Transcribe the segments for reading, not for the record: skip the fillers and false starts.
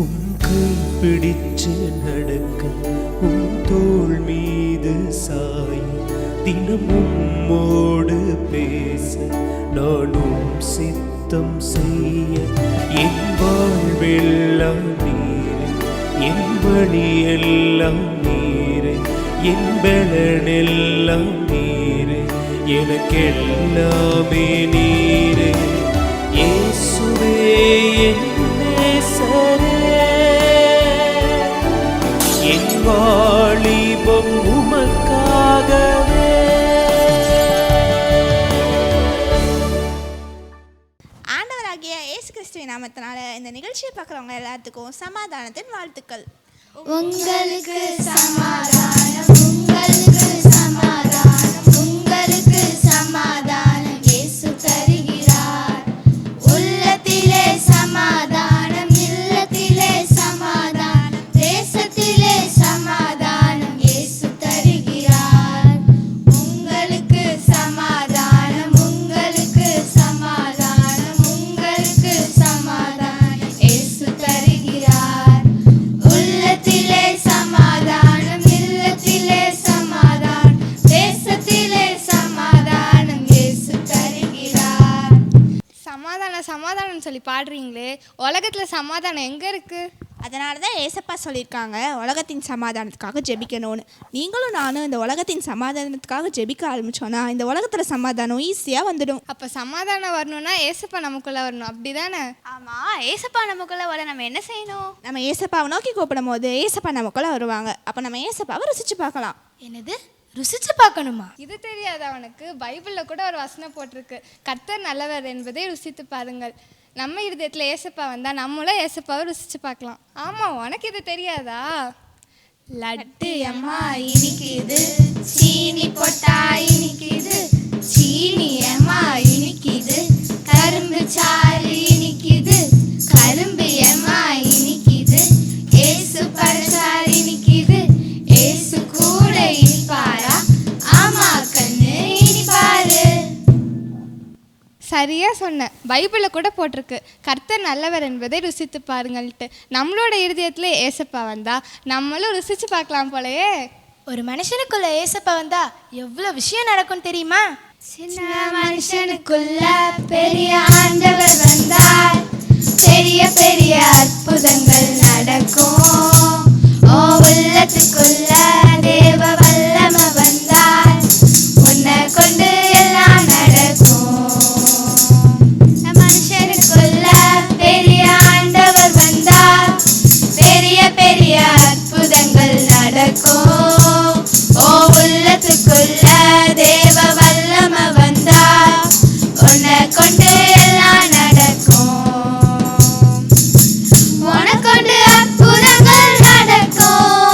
உம் கை பிடிச்சு நடக்க உம் தோள் மீது சாய் தினம் உம்மோடு பேச நானும் சித்தம் செய்ய என் வாழ்வெல்லாம் நீரே என் வழியெல்லாம் நீரே என் பலனெல்லாம் நீரே எனக்கெல்லாமே நீரே இயேசுவே என் நேசரே என் வாலிபம் உமக்காகவே. ஆண்டவராகிய இயேசு கிறிஸ்துவின் நாமத்தினால இந்த நிகழ்ச்சியை பார்க்குறவங்க எல்லாத்துக்கும் சமாதானத்தின் வாழ்த்துக்கள். உங்களுக்கு சமாதானம், உங்களுக்கு சமாதானம், உங்களுக்கு சமாதானம் இயேசு தருகிறார். உள்ளத்திலே சமாதானம், இல்லத்திலே சமாதானம், தேசத்திலே சமாதானம் இயேசு தருகிறார். உங்களுக்கு சமாதானம், உங்களுக்கு சமாதானம், உங்களுக்கு சமாதானம் இயேசு தருகிறார். உள்ளத்திலே சமாதானம், இல்லத்திலே சமாதானம், தேசத்திலே சமாதானம் இயேசு தருகிறார். சமாதானம் சொல்லி பாடுறீங்களே, உலகத்தில் சமாதானம் எங்கே இருக்குது? அதனால தான் ஏசப்பா சொல்லியிருக்காங்க உலகத்தின் சமாதானத்துக்காக ஜெபிக்கணும்னு. நீங்களும் நானும் இந்த உலகத்தின் சமாதானத்துக்காக ஜெபிக்க ஆரம்பித்தோன்னா இந்த உலகத்தில் சமாதானம் ஈஸியாக வந்துடும். அப்போ சமாதானம் வரணும்னா ஏசப்பா நமக்குள்ளே வரணும், அப்படி தானே? ஆமாம், ஏசப்பா நமக்குள்ளே வர நம்ம என்ன செய்யணும்? நம்ம ஏசப்பாவை நோக்கி கூப்பிடும் போது ஏசப்பா நமக்குள்ளே வருவாங்க. அப்போ நம்ம ஏசப்பாவை ருசிச்சு பார்க்கலாம். என்னது, ருசிச்சு பார்க்கணுமா? இது தெரியாது அவனுக்கு. பைபிளில் கூட ஒரு வசனம் போட்டிருக்கு, கர்த்தர் நல்லவர் என்பதை ருசித்து பாருங்கள். நம்ம இருதயத்தில் ஏசப்பா வந்தால் நம்மளும் ஏசப்பாவை ருசித்து பார்க்கலாம். ஆமாம், உனக்கு இது தெரியாதா? லட்டு அம்மா இனிக்குது, சீனி போட்டா இனிக்குது, சீனி அம்மா இனிக்குது, கரும்பு சாறு இனிக்குது, கரும்பு அம்மா இனிக்குது, ஏசு பழச்சாறு இனிக்குது, ஏசு கூட இனிப்பாரா? ஆமா கண்ணு இனிப்பாரு. சரியாக சொன்னேன். பைபிளில் கூட போட்டிருக்கு, கர்த்தர் நல்லவர் என்பதை ருசித்து பாருங்கள்ட்டு. நம்மளோட இருதயத்தில் ஏசப்பா வந்தால் நம்மளும் ருசித்து பார்க்கலாம் போலயே. ஒரு மனுஷனுக்குள்ள ஏசப்பா வந்தா எவ்வளவு விஷயம் நடக்கும் தெரியுமா? சின்ன மனுஷனுக்குள்ள பெரிய ஆண்டவர் வந்தால் பெரிய பெரிய அற்புதங்கள் நடக்கும். ஓ உள்ளத்துக்குள்ள தேவ வல்லமை வந்தால் உன்னை கொண்டு எல்லாம் நடக்கும். மனுஷனுக்குள்ள பெரிய ஆண்டவர் வந்தால் பெரிய பெரிய அற்புதங்கள் நடக்கும். ஓ உள்ளத்துக்குள்ள தேவ வல்லமை வந்தால் உன்னை கொண்டு எல்லாம் நடக்கும். உனக்கொண்டு அற்புதங்கள் நடக்கும்.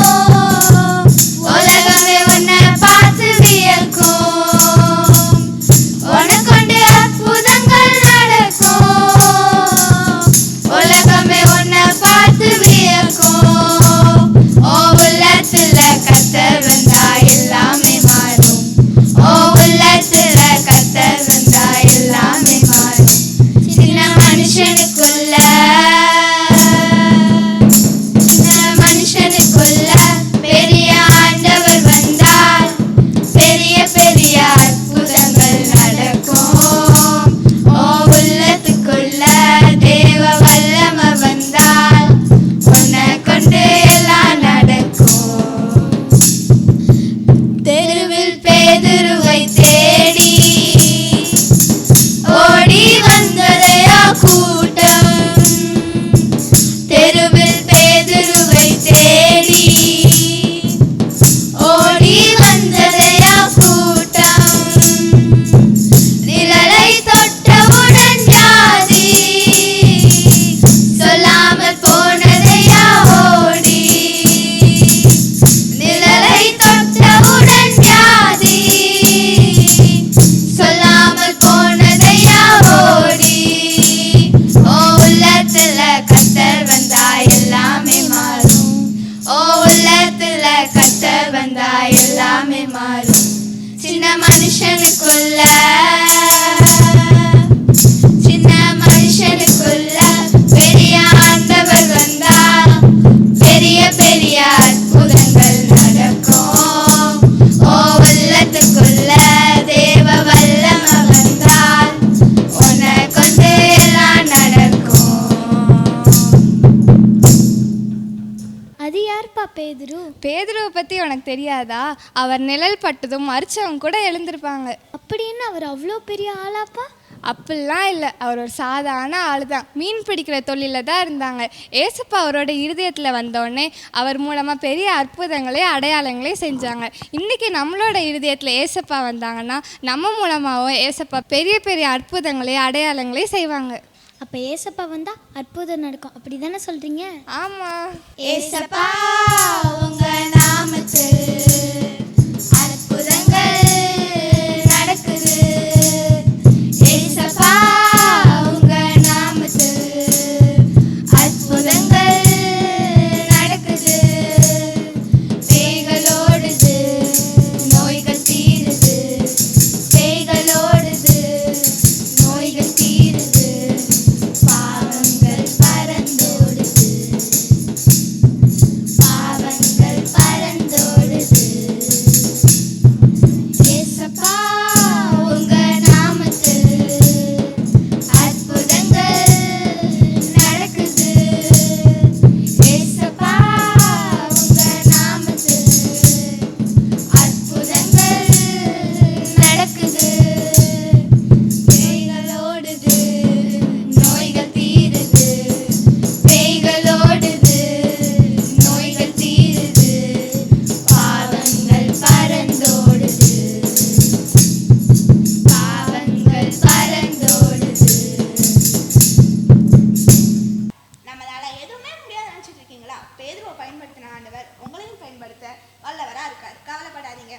பற்றி உனக்கு தெரியாதா? அவர் நிழல் பட்டதும் மறிச்சவங்க கூட எழுந்திருப்பாங்க. அப்படின்னு அவர் அவ்வளோ பெரிய ஆளாப்பா? அப்படிலாம் இல்லை, அவர் ஒரு சாதாரண ஆள் தான். மீன் பிடிக்கிற தொழிலில் தான் இருந்தாங்க. ஏசப்பா அவரோட இருதயத்தில் வந்தோடனே அவர் மூலமாக பெரிய அற்புதங்களையும் அடையாளங்களையும் செஞ்சாங்க. இன்றைக்கி நம்மளோட இருதயத்தில் ஏசப்பா வந்தாங்கன்னா நம்ம மூலமாகவும் ஏசப்பா பெரிய பெரிய அற்புதங்களையும் அடையாளங்களையும் செய்வாங்க. அப்போ ஏசப்பா வந்தால் அற்புதம் நடக்கும், அப்படி தானே சொல்கிறீங்க? ஆமாம். ஏசப்பா உங்க நாமத்தில் அற்புதங்கள் நடக்குது. ஏசப்பா உங்க நாமத்தில் அற்புதங்கள் நடக்குது. பேய்களோடுது, நோய்கள் தீருது. பேய்களோடுது, நோய்கள் தீருது. பாவங்கள் பறந்தோடுது, பாவங்கள் பறந்தோடுது. ஏசப்பா உங்க நாமத்தில் அற்புதங்கள் நடக்குது. ஏசப்பா உங்க நாமத்தில் அற்புதங்கள் நடக்குது. பேய்களோடுது, நோய்கள் தீருது. பேய்களோடுது, நோய்கள் தீருது. பாவங்கள் பறந்தோடுது, பாவங்கள் பறந்தோடுது. நம்மளால எதுவுமே முடியாது நினைச்சிட்டு இருக்கீங்களா? பேதுருவை பயன்படுத்தின ஆண்டவர் உங்களையும் பயன்படுத்த வல்லவரா இருக்காரு. கவலைப்படாதீங்க.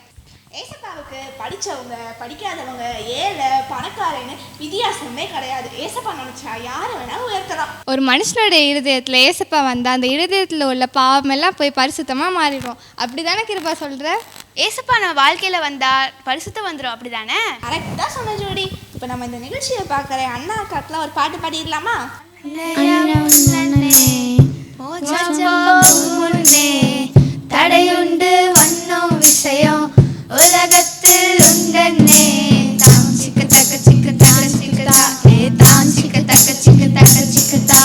ஏசப்பாவுக்கு படிச்சவங்க படிக்காதவங்க ஏழை பணக்காரன்னு வித்தியாசமே கிடையாது. ஏசப்பா நினைச்சா யாரை வேணாலும் உயர்த்தலாம். ஒரு மனுஷனுடைய இருதயத்தில் ஏசப்பா வந்தால் அந்த இருதயத்தில் உள்ள பாவமெல்லாம் போய் பரிசுத்தமாக மாறிடும். அப்படி தானே கிருபா சொல்கிற? ஏசப்பா நம்ம வாழ்க்கையில வந்தா பரிசுத்தம் வந்துடும், அப்படிதானே? கரெக்டாக சொன்ன ஜோடி. இப்போ நம்ம இந்த நிகழ்ச்சியை பார்க்குற அண்ணா அக்காக்கெலாம் ஒரு பாட்டு பாடிடலாமா? தடையுண்டு வண்ணம் விஷயம் உலகத்தில் உண்டன்னே. தாம் சிக்க தக்க சிக்க தக்க சிக்கதா, தாம் சிக்க தக்க சிக்க தக்க சிக்கதா.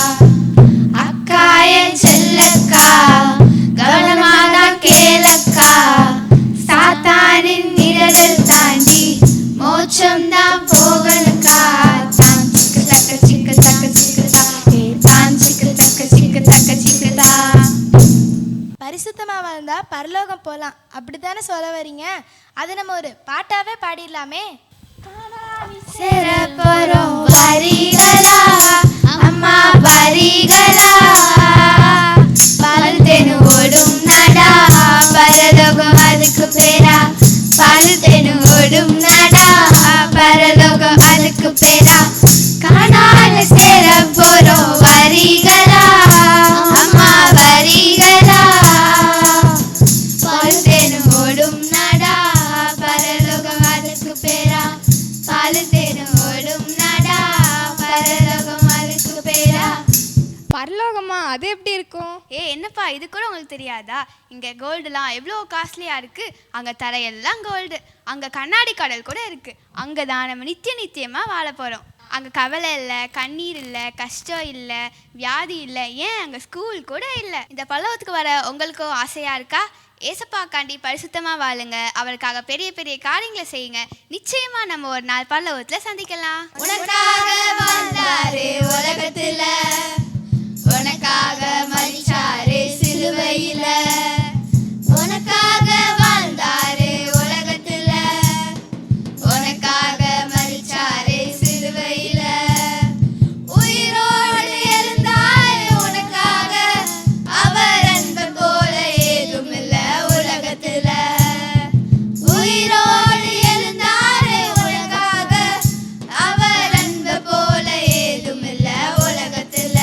அக்கா என் செல்லக்கா, கவனமாக கேளக்கா. சாத்தானின் நிழலில் தாண்டி மோட்சம் தான் போகணுக்கா. தாம் சிக்க தக்க சிக்க தக்க சிக்கதா, தாம் சிக்க தக்க சிக்க தக்க சிக்கதா. பரிசுத்தமாக வந்தால் பரலோகம் போகலாம், அப்படி தானே சொல்ல வரீங்க? அது நம்ம ஒரு பாட்டாவே பாடிடலாமே. சிறப்பரும் வரிகளா, அம்மா வரிகளா. பழுதெனு ஓடும் நடா, பரலோகம் அதுக்கு பேரா. பழுதெனு ஓடும் நடா, பரலோகம் அதுக்கு பேரா. காணால சிறப்பரும் வரிகளா, அம்மா வரிகளா. பழுதெனு ஓடும் நடா, பரலோகம் அதுக்கு பேரா. பழுதெனு ஓடும் நடா, பரலோகம் அதுக்கு பேரா. பரலோகமா? அது எப்படி இருக்கும்? என்னப்பா இது கூட உங்களுக்கு தெரியாதா? இங்கே கோல்டுலாம் எவ்வளோ காஸ்ட்லியாக இருக்குது. அங்கே தரையெல்லாம் கோல்டு. அங்கே கண்ணாடி கடல் கூட இருக்குது. அங்கே தான் நம்ம நித்தியமாக வாழ போகிறோம். அங்கே கவலை இல்லை, கண்ணீர் இல்லை, கஷ்டம் இல்லை, வியாதி இல்லை, ஏன் அங்கே ஸ்கூல் கூட இல்லை. இந்த பல்லவத்துக்கு வர உங்களுக்கும் ஆசையாக இருக்கா? ஏசப்பாக்காண்டி பரிசுத்தமாக வாழுங்க, அவருக்காக பெரிய பெரிய காரியங்களை செய்யுங்க. நிச்சயமாக நம்ம ஒரு நாள் பல்லவத்தில் சந்திக்கலாம். உனக்காக வாழ்ந்தாரு உலகத்தில், உனக்காக மரிச்சாரு சிலுவையில. உனக்காக வாழ்ந்தாரு உலகத்துல, உனக்காக மரிச்சாரு சிலுவையில. உயிரோடு எழுந்தாரு உனக்காக, அவர் அன்பு போல ஏதும் இல்ல உலகத்துல. உயிரோடு எழுந்தாரு உனக்காக, அவர் அன்பு போல ஏதும் இல்ல உலகத்துல.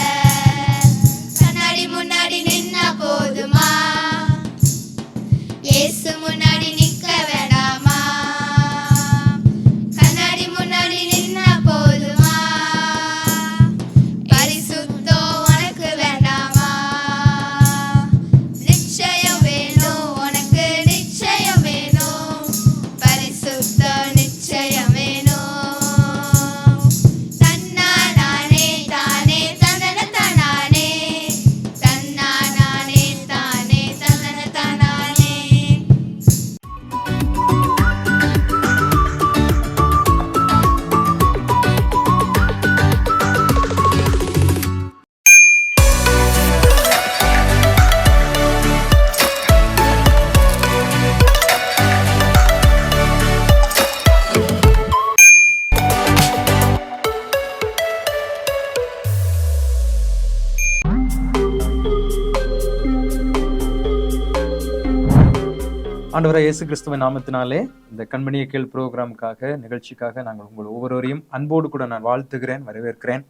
ஆண்டவராகிய இயேசு கிறிஸ்துவின் நாமத்தினாலே இந்த கண்மணியை கேள் ப்ரோக்ராமுக்காக நிகழ்ச்சிக்காக நாங்கள் உங்கள் ஒவ்வொருவரையும் அன்போடு கூட நான் வாழ்த்துகிறேன், வரவேற்கிறேன்.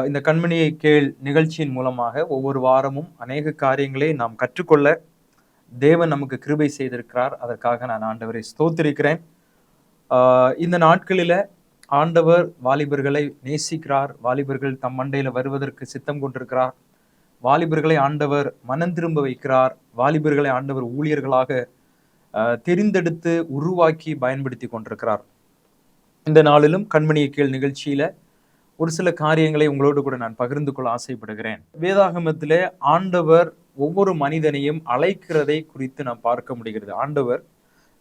இந்த கண்மணியை கேள் நிகழ்ச்சியின் மூலமாக ஒவ்வொரு வாரமும் அநேக காரியங்களை நாம் கற்றுக்கொள்ள தேவன் நமக்கு கிருபை செய்திருக்கிறார். அதற்காக நான் ஆண்டவரை ஸ்தோத்திரிக்கிறேன். இந்த நாட்களில் ஆண்டவர் வாலிபர்களை நேசிக்கிறார். வாலிபர்கள் தம் மண்டையில் வருவதற்கு சித்தம் கொண்டிருக்கிறார். வாலிபர்களை ஆண்டவர் மனம் திரும்ப வைக்கிறார். வாலிபர்களை ஆண்டவர் ஊழியர்களாக தெரிந்தெடுத்து உருவாக்கி பயன்படுத்தி கொண்டிருக்கிறார். இந்த நாளிலும் கண்மணியை கேள் நிகழ்ச்சியில ஒரு சில காரியங்களை உங்களோடு கூட நான் பகிர்ந்து கொள்ள ஆசைப்படுகிறேன். வேதாகமத்திலே ஆண்டவர் ஒவ்வொரு மனிதனையும் அழைக்கிறதை குறித்து நாம் பார்க்க முடிகிறது. ஆண்டவர்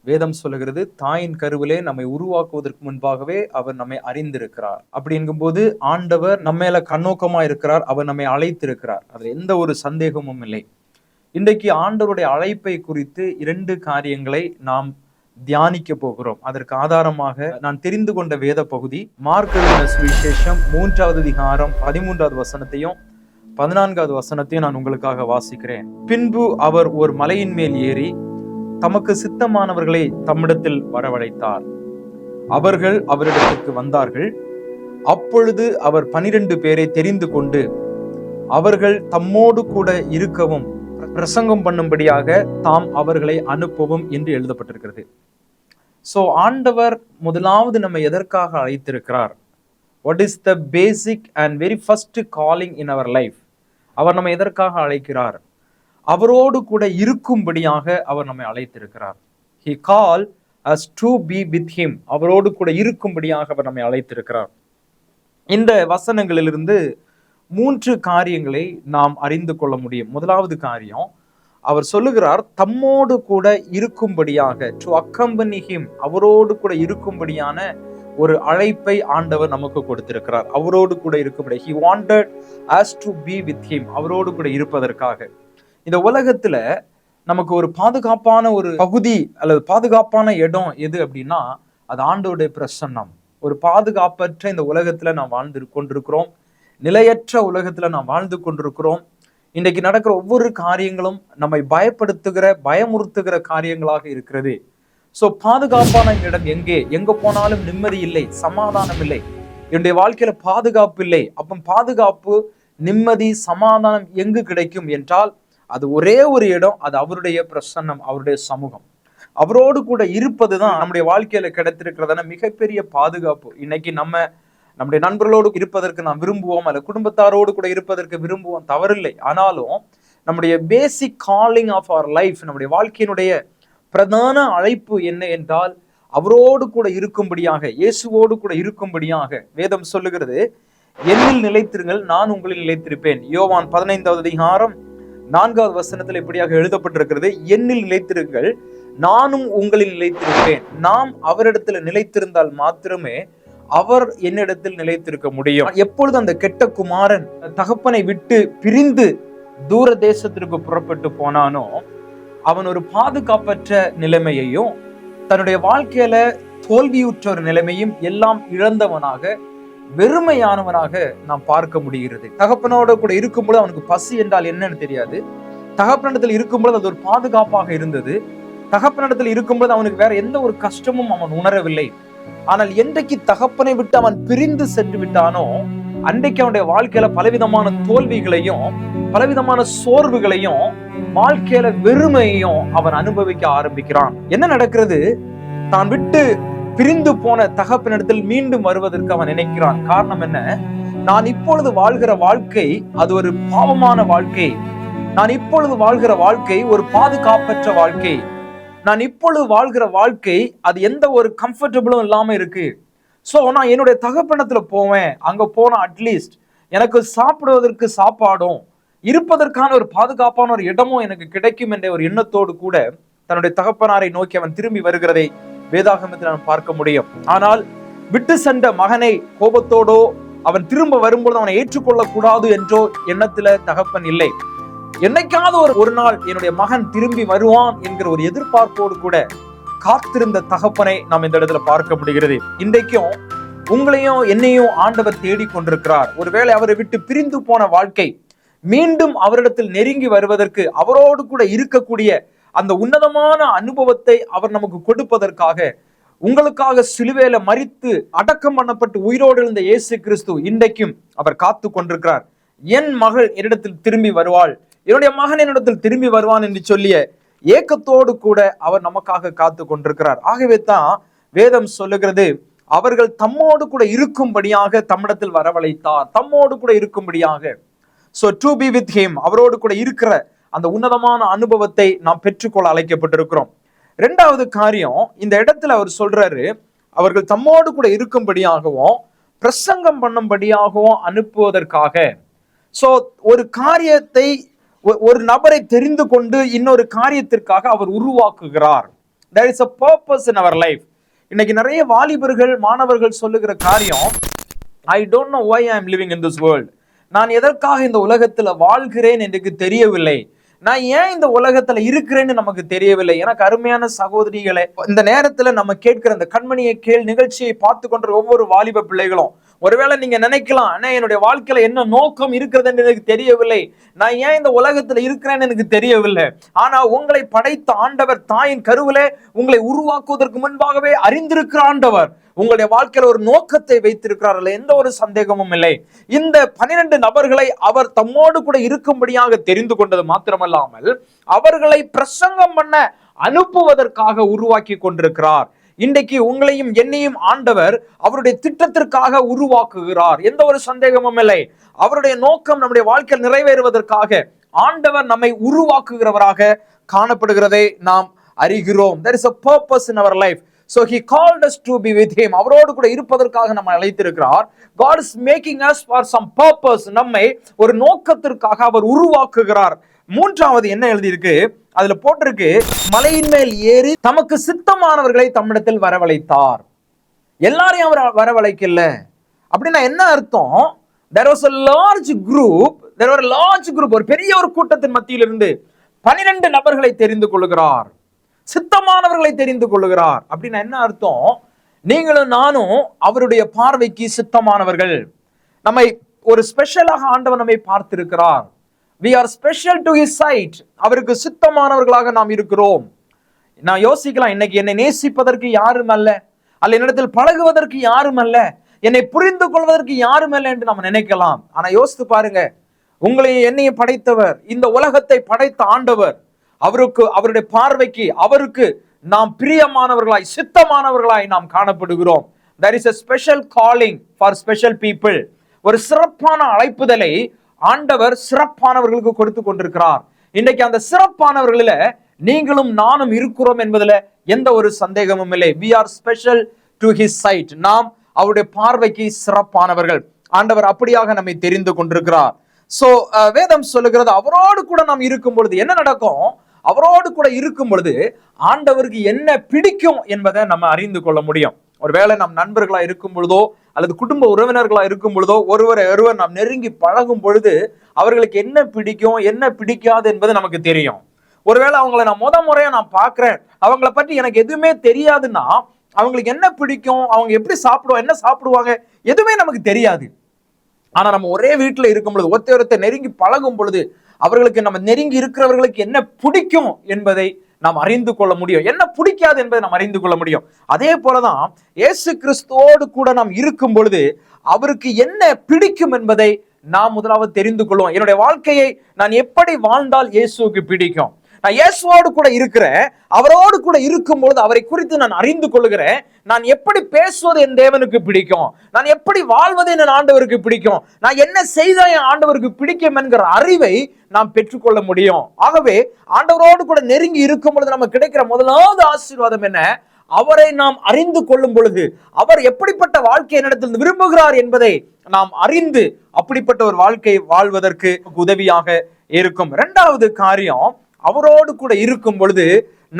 வேதம் சொல்லுகிறது, தாயின் கருவிலே நம்மை உருவாக்குவதற்கு முன்பாகவே அவர் நம்மை அறிந்திருக்கிறார். அப்படி என்கும்போது ஆண்டவர் நம்ம மேல கண்ணோக்கமா இருக்கிறார். அவர் நம்மை அழைத்திருக்கிறார். அதுல எந்த ஒரு சந்தேகமும் இல்லை. இன்றைக்கு ஆண்டவருடைய அழைப்பை குறித்து 2 காரியங்களை நாம் தியானிக்க போகிறோம். அதற்கு ஆதாரமாக நான் தெரிந்து கொண்ட வேத பகுதி மார்க் எழுதின சுவிசேஷம் 3வது அதிகாரம் 13வது வசனத்தையும் 14வது வசனத்தையும் நான் உங்களுக்காக வாசிக்கிறேன். பின்பு அவர் ஒரு மலையின் மேல் ஏறி தமக்கு சித்தமானவர்களை தம்மிடத்தில் வரவழைத்தார். அவர்கள் அவரிடத்திற்கு வந்தார்கள். அப்பொழுது அவர் 12 பேரை தெரிந்து கொண்டு அவர்கள் தம்மோடு கூட இருக்கவும் பிரசங்கம் பண்ணும்படியாக தாம் அவர்களை அனுப்பவும் என்று எழுதப்பட்டிருக்கிறது. சோ ஆண்டவர் முதலாவது நம்ம எதற்காக அழைத்திருக்கிறார்? What is the basic and very first calling in our life? அவர் நம்ம எதற்காக அழைக்கிறார்? அவரோடு கூட இருக்கும்படியாக அவர் நம்மை அழைத்திருக்கிறார். He called us to be with him. அவரோடு கூட இருக்கும்படியாக அவர் நம்மை அழைத்திருக்கிறார். இந்த வசனங்களிலிருந்து 3 காரியங்களை நாம் அறிந்து கொள்ள முடியும். முதலாவது காரியம், அவர் சொல்லுகிறார் தம்மோடு கூட இருக்கும்படியாக, to accompany him. அவரோடு கூட இருக்கும்படியான ஒரு அழைப்பை ஆண்டவர் நமக்கு கொடுத்திருக்கிறார். அவரோடு கூட இருக்கும்படி, he wanted us to be with him. அவரோடு கூட இருப்பதற்காக. இந்த உலகத்துல நமக்கு ஒரு பாதுகாப்பான ஒரு பகுதி அல்லது பாதுகாப்பான இடம் எது அப்படின்னா அது ஆண்டவருடைய பிரசன்னம். ஒரு பாதுகாப்பற்ற இந்த உலகத்துல நாம் வாழ்ந்து கொண்டிருக்கிறோம். நிலையற்ற உலகத்துல நாம் வாழ்ந்து கொண்டிருக்கிறோம். இன்றைக்கு நடக்கிற ஒவ்வொரு காரியங்களும் நம்மை பயமுறுத்துகிற காரியங்களாக இருக்கிறது. சோ பாதுகாப்பான இடம் எங்க போனாலும் நிம்மதி இல்லை, சமாதானம் இல்லை. என்னுடைய வாழ்க்கையில பாதுகாப்பு இல்லை. அப்ப பாதுகாப்பு, நிம்மதி, சமாதானம் எங்கு கிடைக்கும் என்றால் அது ஒரே ஒரு இடம், அது அவருடைய பிரசன்னம், அவருடைய சமூகம். அவரோடு கூட இருப்பதுதான் நம்முடைய வாழ்க்கையில கிடைத்திருக்கிறதான மிகப்பெரிய பாதுகாப்பு. இன்னைக்கு நம்முடைய நண்பர்களோடு இருப்பதற்கு நாம் விரும்புவோம், அல்ல குடும்பத்தாரோடு கூட இருப்பதற்கு விரும்புவோம், தவறில்லை. ஆனாலும் நம்முடைய பேசிக் காலிங் ஆஃப் அவர் லைஃப், நம்முடைய வாழ்க்கையினுடைய பிரதான அழைப்பு என்ன என்றால் அவரோடு கூட இருக்கும்படியாக, இயேசுவோடு கூட இருக்கும்படியாக. வேதம் சொல்லுகிறது, என்னில் நிலைத்திருங்கள், நான் உங்களில் நிலைத்திருப்பேன். யோவான் 15வது அதிகாரம் 4வது வசனத்தில் இப்படியாக எழுதப்பட்டிருக்கிறது, என்னில் நிலைத்திருங்கள், நானும் உங்களில் நிலைத்திருப்பேன். நாம் அவரிடத்துல நிலைத்திருந்தால் மாத்திரமே அவர் என்னிடத்தில் நிலைத்திருக்க முடியும். எப்பொழுது அந்த கெட்ட குமாரன் தகப்பனை விட்டு பிரிந்து தூர தேசத்திற்கு புறப்பட்டு போனானோ, அவன் ஒரு பாதுகாப்பற்ற நிலைமையையும் தன்னுடைய வாழ்க்கையில தோல்வியுற்ற ஒரு நிலைமையும் எல்லாம் இழந்தவனாக, வெறுமையானவனாக நாம் பார்க்க முடிகிறது. தகப்பனோட கூட இருக்கும்போது அவனுக்கு பசி என்றால் என்னன்னு தெரியாது. தகப்பனிடத்தில் இருக்கும்போது அது ஒரு பாதுகாப்பாக இருந்தது. தகப்பனிடத்தில் இருக்கும்போது அவனுக்கு வேற எந்த ஒரு கஷ்டமும் அவன் உணரவில்லை. ஆனால் என்றைக்கு தகப்பனை விட்டு அவன் பிரிந்து சென்று விட்டானோ, அன்றைக்கு அவனுடைய வாழ்க்கையில பலவிதமான தோல்விகளையும் பலவிதமான சோர்வுகளையும் வாழ்க்கையில வெறுமையையும் அவன் அனுபவிக்க ஆரம்பிக்கிறான். என்ன நடக்கிறது? தான் விட்டு பிரிந்து போன தகப்பனிடத்தில் மீண்டும் வருவதற்கு அவன் நினைக்கிறான். காரணம் என்ன? நான் இப்பொழுது வாழ்கிற வாழ்க்கை அது ஒரு பாவமான வாழ்க்கை. நான் இப்பொழுது வாழ்கிற வாழ்க்கை ஒரு பாதுகாப்பற்ற வாழ்க்கை. நான் இப்பொழுது வாழ்கிற வாழ்க்கை அது எந்த ஒரு கம்ஃபர்டபுளும் இல்லாம இருக்கு. சோ நான் என்னுடைய தகப்பனத்துல போவேன், அங்க போனா அட்லீஸ்ட் எனக்கு சாப்பிடுவதற்கு சாப்பாடும் இருப்பதற்கான ஒரு பாதுகாப்பான ஒரு இடமும் எனக்கு கிடைக்கும் என்ற ஒரு எண்ணத்தோடு கூட தன்னுடைய தகப்பனாரை நோக்கி அவன் திரும்பி வருகிறதை வேதாகமத்தில் நான் பார்க்க முடியும். ஆனால் விட்டு சென்ற மகனை கோபத்தோடோ அவன் திரும்ப வரும்போது அவனை ஏற்றுக்கொள்ள கூடாது என்றோ எண்ணத்துல தகப்பன் இல்லை. என்னைக்காவது ஒரு நாள் என்னுடைய மகன் திரும்பி வருவான் என்கிற ஒரு எதிர்பார்ப்போடு கூட காத்திருந்த தகப்பனை நாம் இந்த இடத்துல பார்க்க முடிகிறது. இன்றைக்கும் உங்களையும் என்னையும் ஆண்டவர் தேடிக் கொண்டிருக்கிறார். ஒருவேளை அவரை விட்டு பிரிந்து போன வாழ்க்கை மீண்டும் அவரிடத்தில் நெருங்கி வருவதற்கு, அவரோடு கூட இருக்கக்கூடிய அந்த உன்னதமான அனுபவத்தை அவர் நமக்கு கொடுப்பதற்காக, உங்களுக்காக சிலுவையில மரித்து அடக்கம் பண்ணப்பட்டு உயிரோடு இருந்த இயேசு கிறிஸ்து இன்றைக்கும் அவர் காத்து கொண்டிருக்கிறார். என் மகள் என்னிடத்தில் திரும்பி வருவாள், என்னுடைய மகன் என்னிடத்தில் திரும்பி வருவான் என்று சொல்லிய ஏக்கத்தோடு கூட அவர் நமக்காக காத்து கொண்டிருக்கிறார். ஆகவே தான் வேதம் சொல்லுகிறது, அவர்கள் தம்மோடு கூட இருக்கும்படியாக தம்மிடத்தில் வரவழைத்தார். தம்மோடு கூட இருக்கும்படியாக, so to be with him, அவரோடு கூட இருக்கிற அந்த உன்னதமான அனுபவத்தை நாம் பெற்றுக்கொள்ள அழைக்கப்பட்டிருக்கிறோம். இரண்டாவது காரியம், இந்த இடத்துல அவர் சொல்றாரு, அவர்கள் தம்மோடு கூட இருக்கும்படியாகவும் பிரசங்கம் பண்ணும்படியாகவும் அனுப்புவதற்காக. சோ ஒரு காரியத்தை, ஒரு நபரை தெரிந்து கொண்டு இன்னொரு காரியத்திற்காக அவர் உருவாக்குகிறார். there is a purpose in our life. இன்னைக்கு நிறைய வாலிபர்கள், மாணவர்கள் சொல்லுகிற காரியம், I don't know why I am living in this world. நான் எதற்காக இந்த உலகத்துல வாழ்கிறேன் என்று தெரியவில்லை, நான் ஏன் இந்த உலகத்துல இருக்கிறேன்னு நமக்கு தெரியவில்லை. எனக்கு அருமையான சகோதரிகளே, இந்த நேரத்துல நம்ம கேட்கிற இந்த கண்மணியை கேள் நிகழ்ச்சியை பார்த்து கொண்ட ஒவ்வொரு வாலிப பிள்ளைகளும், ஒருவேளை நீங்க நினைக்கலாம், அண்ணா என்னுடைய வாழ்க்கையில என்ன நோக்கம் இருக்கிறது என்று எனக்கு தெரியவில்லை, நான் ஏன் இந்த உலகத்துல இருக்கிறேன்னு எனக்கு தெரியவில்லை. ஆனா உங்களை படைத்த ஆண்டவர் தாயின் கருவிலே உங்களை உருவாக்குவதற்கு முன்பாகவே அறிந்திருக்கிற ஆண்டவர் உங்களுடைய வாழ்க்கையில ஒரு நோக்கத்தை வைத்திருக்கிறார், எந்த ஒரு சந்தேகமும் இல்லை. இந்த 12 நபர்களை அவர் தம்மோடு கூட இருக்கும்படியாக தெரிந்து கொண்டது மாத்திரமல்லாமல் அவர்களை பிரசங்கம் பண்ண அனுப்புவதற்காக உருவாக்கி கொண்டிருக்கிறார். இன்றைக்கு உங்களையும் என்னையும் ஆண்டவர் அவருடைய திட்டத்திற்காக உருவாக்குகிறார், எந்த ஒரு சந்தேகமும் இல்லை. அவருடைய நோக்கம் நம்முடைய வாழ்க்கையில் நிறைவேறுவதற்காக ஆண்டவர் நம்மை உருவாக்குகிறவராக காணப்படுகிறதை நாம் அறிகிறோம். There is a purpose in our life. So he called us to be with him. அவரோடு கூட இருப்பதற்காக நம்ம அழைத்திருக்கிறார். God is making us for some purpose. நம்மை ஒரு நோக்கத்திற்காக அவர் உருவாக்குகிறார். மூன்றாவது என்ன எழுதியிருக்கு, அதுல போட்டிருக்கு, மலையின் மேல் ஏறி தமக்கு சித்தமானவர்களை தம்மிடத்தில் வரவழைத்தார். எல்லாரையும் அவர் வரவழைக்கல. அப்படின்னா என்ன அர்த்தம்? There was a large group. There were a large group. ஒரு பெரிய ஒரு கூட்டத்தின் மத்தியிலிருந்து 12 நபர்களை தெரிந்து கொள்கிறார், சித்தமானவர்களை தெரிந்து கொள்ளுகிறார். அப்படின்னா என்ன அர்த்தம்? நீங்களும் நானும் அவருடைய பார்வைக்கு சித்தமானவர்கள். நம்மை ஒரு ஸ்பெஷலாக ஆண்டவர் நம்மை பார்த்திருக்கிறார். We are special to his sight. அவருக்கு சித்தமானவர்களாக நாம் இருக்கிறோம். நான் யோசிக்கலாம், இன்னைக்கு என்னை நேசிப்பதற்கு யாரும் அல்ல, அல்ல என்னிடத்தில் பழகுவதற்கு யாரும் அல்ல, என்னை புரிந்து கொள்வதற்கு யாரும் அல்ல என்று நம்ம நினைக்கலாம். ஆனா யோசித்து பாருங்க, உங்களையும் என்னையும் படைத்தவர், இந்த உலகத்தை படைத்த ஆண்டவர், அவருடைய பார்வைக்கு அவருக்கு நாம் பிரியமானவர்களாய், சித்தமானவர்களாய் நாம் காணப்படுகிறோம். There is a special calling for special people. ஒரு சிறப்பான அழைப்புதலை ஆண்டவர் சிறப்பானவர்களுக்கு கொடுத்து கொண்டிருக்கிறார். இன்னைக்கு அந்த சிறப்பானவர்களில நீங்களும் நானும் இருக்கிறோம் என்பதுல எந்த ஒரு சந்தேகமும் இல்லை. We are special to his sight. நாம் அவருடைய பார்வைக்கு சிறப்பானவர்கள். ஆண்டவர் அப்படியாக நம்மை தெரிந்து கொண்டிருக்கிறார். சோ வேதம் சொல்லுகிறது, அவரோடு கூட நாம் இருக்கும் பொழுது என்ன நடக்கும்? அவரோடு கூட இருக்கும் பொழுது ஆண்டவருக்கு என்ன பிடிக்கும் என்பதை நம்ம அறிந்து கொள்ள முடியும். ஒருவேளை நம் நண்பர்களா இருக்கும் பொழுதோ அல்லது குடும்ப உறவினர்களா இருக்கும் பொழுதோ ஒருவர் நாம் நெருங்கி பழகும் பொழுது அவர்களுக்கு என்ன பிடிக்கும் என்ன பிடிக்காது என்பது நமக்கு தெரியும். ஒருவேளை அவங்களை நான் முறையா நான் பார்க்கிறேன், அவங்களை பற்றி எனக்கு எதுவுமே தெரியாதுன்னா அவங்களுக்கு என்ன பிடிக்கும், அவங்க எப்படி சாப்பிடுவாங்க, என்ன சாப்பிடுவாங்க, எதுவுமே நமக்கு தெரியாது. ஆனா நம்ம ஒரே வீட்டுல இருக்கும் பொழுது, ஒருத்தர் நெருங்கி பழகும் பொழுது அவர்களுக்கு, நம்ம நெருங்கி இருக்கிறவர்களுக்கு என்ன பிடிக்கும் என்பதை நாம் அறிந்து கொள்ள முடியும், என்ன பிடிக்காது என்பதை நாம் அறிந்து கொள்ள முடியும். அதே போலதான் இயேசு கிறிஸ்துவோடு கூட நாம் இருக்கும் பொழுது அவருக்கு என்ன பிடிக்கும் என்பதை நாம் முதலாவது தெரிந்து கொள்வோம். என்னுடைய வாழ்க்கையை நான் எப்படி வாழ்ந்தால் இயேசுவுக்கு பிடிக்கும், நான் இயேசுவோடு கூட இருக்கிறேன், அவரோடு கூட இருக்கும் பொழுது அவரை குறித்து நான் அறிந்து கொள்கிறேன், நான் எப்படி பேசுவது என் தேவனுக்கு பிடிக்கும், நான் எப்படி வாழ்வது என் ஆண்டவருக்கு பிடிக்கும், நான் என்ன செய்தா என் ஆண்டவருக்கு பிடிக்கும் என்கிற அறிவை நாம் பெற்றுக்கொள்ள முடியும். ஆகவே ஆண்டவரோடு கூட நெருங்கி இருக்கும் பொழுது நமக்கு கிடைக்கிற முதலாவது ஆசீர்வாதம் என்ன? அவரை நாம் அறிந்து கொள்ளும் பொழுது அவர் எப்படிப்பட்ட வாழ்க்கை என்னிடத்தில் விரும்புகிறார் என்பதை நாம் அறிந்து அப்படிப்பட்ட ஒரு வாழ்க்கை வாழ்வதற்கு உதவியாக இருக்கும். இரண்டாவது காரியம், அவரோடு கூட இருக்கும் பொழுது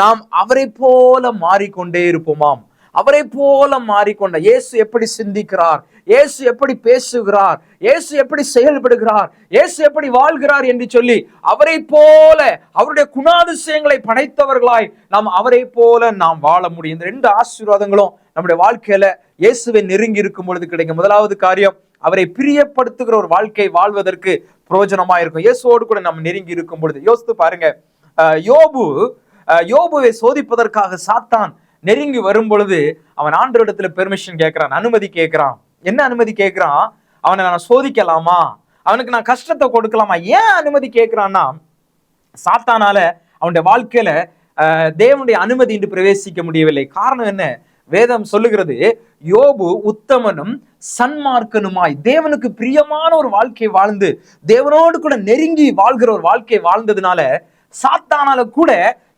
நாம் அவரை போல மாறிக்கொண்டே இருப்போமாம். அவரை போல மாறிக்கொண்ட இயேசு எப்படி சிந்திக்கிறார், இயேசு எப்படி பேசுகிறார், இயேசு எப்படி செயல்படுகிறார், இயேசு எப்படி வாழ்கிறார் என்று சொல்லி அவரை போல, அவருடைய குணாதிசயங்களை படைத்தவர்களாய் நாம் அவரை போல நாம் வாழ முடியும். இந்த ரெண்டு ஆசீர்வாதங்களும் நம்முடைய வாழ்க்கையில இயேசுவை நெருங்கி இருக்கும் பொழுது கிடைக்கும். முதலாவது காரியம், அவரை பிரியப்படுத்துகிற ஒரு வாழ்க்கை வாழ்வதற்கு பிரயோஜனமா இருக்கும். இயேசுவோடு கூட நம்ம நெருங்கி இருக்கும் பொழுது யோசித்து பாருங்க, யோபு யோபுவை சோதிப்பதற்காக சாத்தான் நெருங்கி வரும் பொழுது அவன் ஆண்டவரிடத்துல பெர்மிஷன் கேட்கிறான், அனுமதி கேட்கிறான். என்ன அனுமதி கேட்கிறான்? அவனை நான் சோதிக்கலாமா, அவனுக்கு நான் கஷ்டத்தை கொடுக்கலாமா? ஏன் அனுமதி கேட்கிறான்னா, சாத்தானால அவனுடைய வாழ்க்கையில தேவனுடைய அனுமதி இன்று பிரவேசிக்க முடியவில்லை. காரணம் என்ன? வேதம் சொல்லுகிறது, யோபு உத்தமனும் சன்மார்க்கனுமாய் தேவனுக்கு பிரியமான ஒரு வாழ்க்கை வாழ்ந்து தேவனோடு கூட நெருங்கி வாழ்கிற ஒரு வாழ்க்கை வாழ்ந்ததுனால சாத்தானால கூட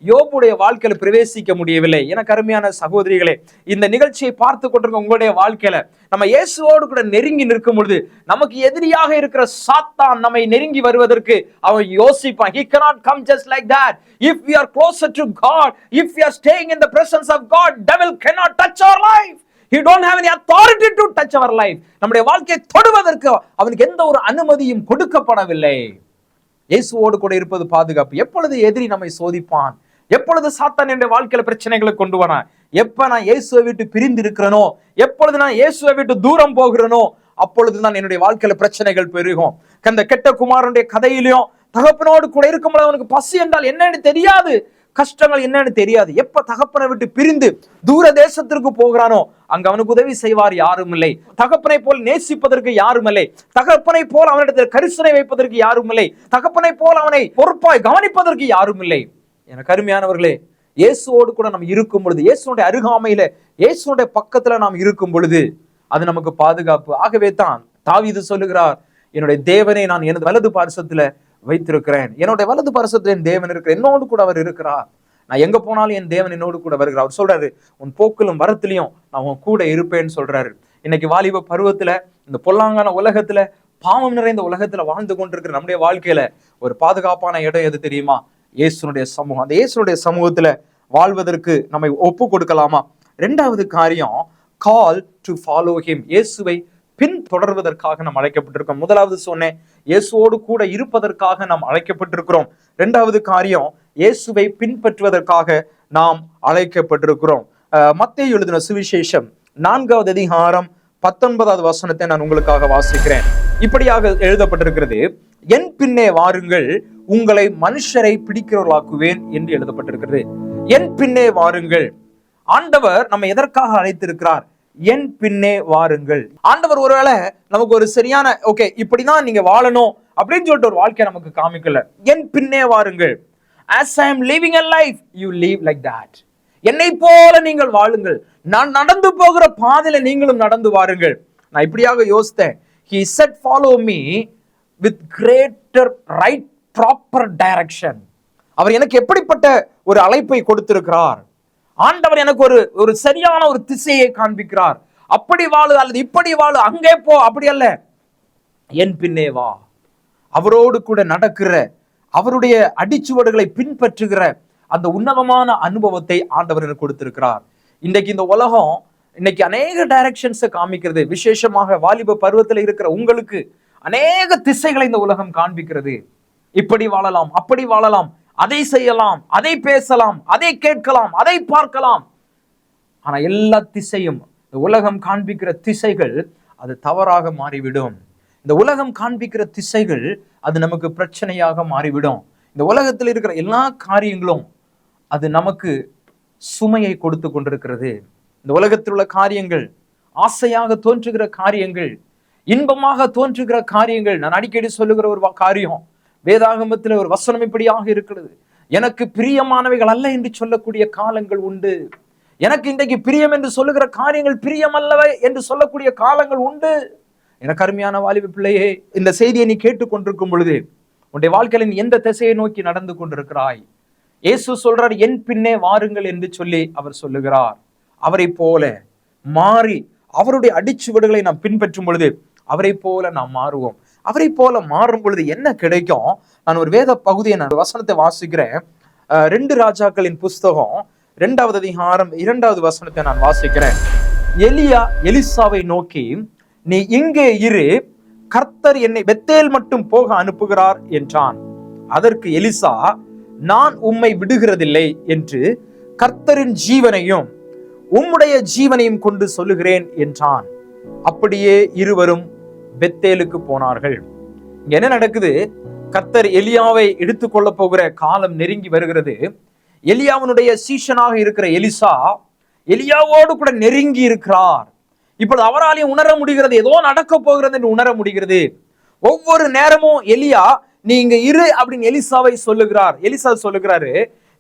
யோபுடைய வாழ்க்கையில பிரவேசிக்க முடியவில்லை. எனக்கு அருமையான சகோதரிகளே, இந்த நிகழ்ச்சியை பார்த்து கொண்டிருக்க உங்களுடைய வாழ்க்கையில நம்ம இயேசுவோடு கூட நெருங்கி நிற்கும் பொழுது நமக்கு எதிரியாக இருக்கிற சாத்தான் நம்மை நெருங்கி வருவதற்கு அவன் யோசிப்பான். He cannot come just like that. If we are closer to God, if we are staying in the presence of God, devil cannot touch our life. He don't have any authority to touch our life. நம்முடைய வாழ்க்கையை தொடுவதற்கு அவனுக்கு எந்த ஒரு அனுமதியும் கொடுக்கப்படவில்லை. இயேசுவோடு கூட இருப்பது பாதுகாப்பு. எப்பொழுது எதிரி நம்மை சோதிப்பான், எப்பொழுது சாத்தான் என்னுடைய வாழ்க்கையில பிரச்சனைகளை கொண்டு வரான், எப்ப நான் இயேசுவை விட்டு பிரிந்து இருக்கிறனோ, எப்பொழுது நான் இயேசுவை விட்டு தூரம் போகிறனோ, அப்பொழுதுதான் என்னுடைய வாழ்க்கையில பிரச்சனைகள் பெருகும். அந்த கெட்ட குமாரனுடைய கதையிலையும் தகப்பனோடு கூட இருக்கும்போது அவனுக்கு பசி என்றால் என்னன்னு தெரியாது, கஷ்டங்கள் என்னன்னு தெரியாது. எப்ப தகப்பனை விட்டு பிரிந்து தூர தேசத்திற்கு போகிறானோ அங்க அவனுக்கு உதவி செய்வார் யாரும் இல்லை. தகப்பனை போல் நேசிப்பதற்கு யாரும் இல்லை. தகப்பனை போல் அவனிடத்தில் கரிசனை வைப்பதற்கு யாரும் இல்லை. தகப்பனை போல் அவனை பொறுப்பாய் கவனிப்பதற்கு யாரும் இல்லை. எனக்கு அருமையானவர்களே, இயேசுவோடு கூட நம்ம இருக்கும் பொழுது, இயேசுடைய அருகாமையில, இயேசுடைய பக்கத்துல நாம் இருக்கும் பொழுது அது நமக்கு பாதுகாப்பு. ஆகவே தான் தாவீது சொல்லுகிறார், என்னுடைய தேவனை நான் எனது வலது பார்சத்துல வைத்திருக்கிறேன். என்னுடைய வலது பார்சத்துல என் தேவன் இருக்கிற, என்னோடு கூட அவர் இருக்கிறார். நான் எங்க போனாலும் என் தேவன் என்னோடு கூட வருகிறார். அவர் சொல்றாரு, உன் போக்கிலும் வரத்திலையும் நான் உன் கூட இருப்பேன்னு சொல்றாரு. இன்னைக்கு வாலிப பருவத்துல, இந்த பொல்லாங்கான உலகத்துல, பாவம் நிறைந்த உலகத்துல வாழ்ந்து கொண்டிருக்கிற நம்முடைய வாழ்க்கையில ஒரு பாதுகாப்பான இடம் எது தெரியுமா? இயேசுனுடைய சமூகம். அந்த இயேசுனுடைய சமூகத்துல வாழ்வதற்கு நம்மை ஒப்பு கொடுக்கலாமா? இரண்டாவது காரியம், கால் டு ஃபாலோ ஹிம். இயேசுவை பின் தொடர்வதற்காக நாம் அழைக்கப்பட்டிருக்கோம். முதலாவது சொன்னேன், இயேசுவோடு கூட இருப்பதற்காக நாம் அழைக்கப்பட்டிருக்கிறோம். இரண்டாவது காரியம், இயேசுவை பின்பற்றுவதற்காக நாம் அழைக்கப்பட்டிருக்கிறோம். மத்தேயு எழுதின சுவிசேஷம் 4வது அதிகாரம் 19வது வசனத்தை நான் உங்களுக்காக வாசிக்கிறேன். இப்படியாக எழுதப்பட்டிருக்கிறது, என் பின்னே வாருங்கள், உங்களை மனுஷரை பிடிக்கிறவர்களாக்குவேன் என்று எழுதப்பட்டிருக்கிறது. என் பின்னே வாருங்கள். ஆண்டவர் நம்ம எதற்காக அழைத்திருக்கிறார்? என் பின்னே வாருங்கள். ஆண்டவர் ஒருவேளை நமக்கு ஒரு சரியான ஓகே இப்படிதான் நீங்க வாழணும் அப்படின்னு சொல்லிட்டு ஒரு வாழ்க்கையை நமக்கு காமிக்கல. என் பின்னே வாருங்கள். As I am living a life, you live like that. என்னை போல நீங்கள் வாழுங்கள். நான் நடந்து போகிற பாதையில நீங்களும் நடந்து வாருங்கள். நான் இப்படியாக யோசித்தேன். He said, follow me with greater right proper direction. அவர் எனக்கு எப்படிப்பட்ட ஒரு அழைப்பை கொடுத்திருக்கிறார். ஆண்டவர் எனக்கு ஒரு சரியான ஒரு திசையை காண்பிக்கிறார். அப்படி வாழு அல்லது இப்படி வாழு, அங்கே போ, அப்படி அல்ல, என் பின்னே வா. அவரோடு கூட நடக்கிற, அவருடைய அடிச்சுவடுகளை பின்பற்றுகிற அந்த உன்னதமான அனுபவத்தை ஆண்டவர் எனக்கு கொடுத்திருக்கிறார். இன்றைக்கு இந்த உலகம் இன்னைக்கு அநேக டைரக்ஷன்ஸை காமிக்கிறது. விசேஷமாக வாலிப பருவத்தில் இருக்கிற உங்களுக்கு அநேக திசைகளை இந்த உலகம் காண்பிக்கிறது. இப்படி வாழலாம், அப்படி வாழலாம், அதை செய்யலாம், அதை பேசலாம், அதை கேட்கலாம், அதை பார்க்கலாம். ஆனா எல்லா திசையும், இந்த உலகம் காண்பிக்கிற திசைகள் அது தவறாக மாறிவிடும். இந்த உலகம் காண்பிக்கிற திசைகள் அது நமக்கு பிரச்சனையாக மாறிவிடும். இந்த உலகத்தில் இருக்கிற எல்லா காரியங்களும் அது நமக்கு சுமையை கொடுத்து கொண்டிருக்கிறது. இந்த உலகத்தில் உள்ள காரியங்கள், ஆசையாக தோன்றுகிற காரியங்கள், இன்பமாக தோன்றுகிற காரியங்கள். நான் அடிக்கடி சொல்லுகிற ஒரு காரியம், வேதாகமத்தில் ஒரு வசனம் இப்படியாக இருக்கிறது, எனக்கு பிரியமானவைகள் அல்ல என்று சொல்லக்கூடிய காலங்கள் உண்டு. எனக்கு இன்றைக்கு பிரியம் என்று சொல்லுகிற காரியங்கள் பிரியம் அல்லவை என்று சொல்லக்கூடிய காலங்கள் உண்டு. எனக்கு அருமையான வாலிப பிள்ளையே, இந்த செய்தியை நீ கேட்டுக்கொண்டிருக்கும் பொழுது உன்னுடைய வாழ்க்கையில நீ எந்த திசையை நோக்கி நடந்து கொண்டிருக்கிறாய்? இயேசு சொல்றார், என் பின்னே வாருங்கள் என்று சொல்லி அவர் சொல்லுகிறார். அவரை போல மாறி அவருடைய அடிச்சுவடுகளை நாம் பின்பற்றும் பொழுது அவரை போல நாம் மாறுவோம். அவரை போல மாறும் பொழுது என்ன கிடைக்கும்? நான் ஒரு வேத பகுதியை, நான் வசனத்தை வாசிக்கிறேன். 2 ராஜாக்களின் புஸ்தகம் 2வது அதிகாரம் 2வது வசனத்தை நான் வாசிக்கிறேன். எலியா எலிசாவை நோக்கி, நீ இங்கே இரு, கர்த்தர் என்னை பெத்தேல் மட்டும் போக அனுப்புகிறார் என்றான். அதற்கு எலிசா, நான் உம்மை விடுகிறதில்லை என்று கர்த்தரின் ஜீவனையும் உம்முடைய ஜீவனையும் கொண்டு சொல்லுகிறேன் என்றான். அப்படியே இருவரும் பெத்தேலுக்கு போனார்கள். இங்க என்ன நடக்குது? கர்த்தர் எலியாவை எடுத்துக்கொள்ள போகிற காலம் நெருங்கி வருகிறது. எலியாவினுடைய சீஷனாக இருக்கிற எலிசா எலியாவோடு கூட நெருங்கி இருக்கிறார். இப்பொழுது அவராலையும் உணர முடிகிறது, ஏதோ நடக்க போகிறது என்று உணர முடிகிறது. ஒவ்வொரு நேரமும் எலியா நீ இங்க இரு அப்படின்னு எலிசாவை சொல்லுகிறார். எலிசா சொல்லுகிறாரு,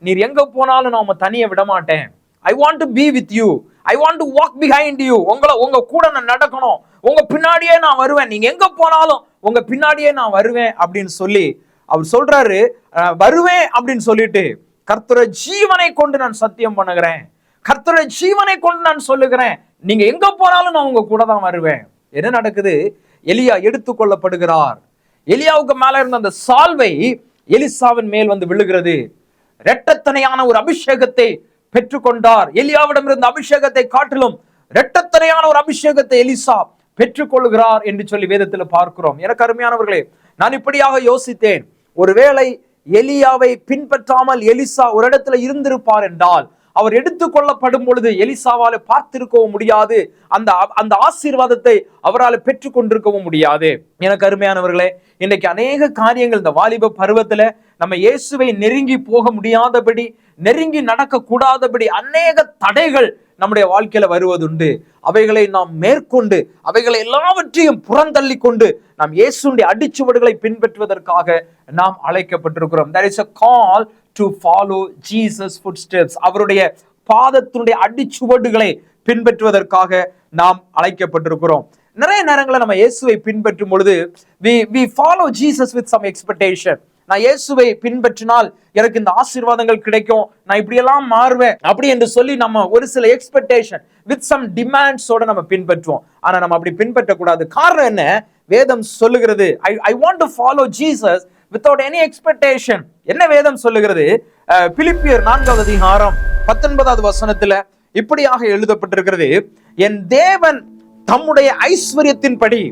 நீர் எங்க போனாலும் நான் தனியை விட மாட்டேன். I want to be with you. I want to walk behind you. உங்க கூட நான் நடக்கணும், உங்க பின்னாடியே நான் வருவேன், நீங்க எங்க போனாலும் உங்க பின்னாடியே நான் வருவேன் அப்படின்னு சொல்லி அவர் சொல்றாரு. வருவேன் அப்படின்னு சொல்லிட்டு கர்த்தருடைய ஜீவனை கொண்டு நான் சத்தியம் பண்ணுகிறேன், கர்த்தருடைய ஜீவனை கொண்டு நான் சொல்லுகிறேன், நீங்க எங்க போனாலும் நான் உங்க கூட தான் வருவேன். என்ன நடக்குது? எலியா எடுத்துக்கொள்ளப்படுகிறார். எலியாவுக்கு மேல இருந்த அந்த சால்வை எலிசாவின் மேல் வந்து விழுகிறது. இரட்டத்தனையான ஒரு அபிஷேகத்தை பெற்றுக்கொண்டார். எலியாவிடம் இருந்த அபிஷேகத்தை காட்டிலும் இரட்டத்தனையான ஒரு அபிஷேகத்தை எலிசா பெற்றுக்கொள்கிறார் என்று சொல்லி வேதத்தில் பார்க்கிறோம். எனக்கு அருமையானவர்களே, நான் இப்படியாக யோசித்தேன், ஒருவேளை எலியாவை பின்பற்றாமல் எலிசா ஒரு இடத்துல இருந்திருப்பார் என்றால் அவர் எடுத்துக்கொள்ளப்படும் பொழுது எலிசாவால் பார்த்திருக்கவும் முடியாது, அந்த ஆசீர்வாதத்தை அவரால் பெற்றுக் கொண்டிருக்கவும் முடியாது. எனக்கு அருமையானவர்களே, இன்னைக்கு அநேக காரியங்கள் இந்த வாலிப பருவத்துல நம்ம இயேசுவை நெருங்கி போக முடியாதபடி, நெருங்கி நடக்க கூடாதபடி அநேக தடைகள் நம்முடைய வாழ்க்கையில வருவதுண்டு. அவைகளை நாம் மேற்கொண்டு அவைகளை எல்லாவற்றையும் புறந்தள்ளி கொண்டு நாம் இயேசுடைய அடிச்சுவடுகளை பின்பற்றுவதற்காக நாம் அழைக்கப்பட்டிருக்கிறோம். There is a call to follow Jesus footsteps. அவருடைய பாதத்தினுடைய அடிச்சுவடுகளை பின்பற்றுவதற்காக நாம் அழைக்கப்பட்டிருக்கிறோம். நிறைய நேரங்களில் நம்ம இயேசுவை பின்பற்றும் பொழுது we follow Jesus with some expectation. நான் இயேசுவை பின்பற்றினால் எனக்கு இந்த ஆசீர்வாதங்கள் கிடைக்கும், நான் இப்படியெல்லாம் மாறுவேன் அப்படி என்று சொல்லி நம்ம ஒரு சில எக்ஸ்பெக்டேஷன் வித் சம் டிமாண்ட்ஸோட நம்ம பின்பற்றுவோம். ஆனா நம்ம அப்படி பின்பற்றக்கூடாது. காரணம் என்ன? வேதம் சொல்லுகிறது, I want to follow Jesus without any expectation. என்ன வேதம் சொல்லுகிறது? பிலிப்பியர் 4வது அதிகாரம் 19வது வசனத்துல இப்படியாக எழுதப்பட்டிருக்கிறது, என் தேவன் தம்முடைய ஐஸ்வர்யத்தின்படி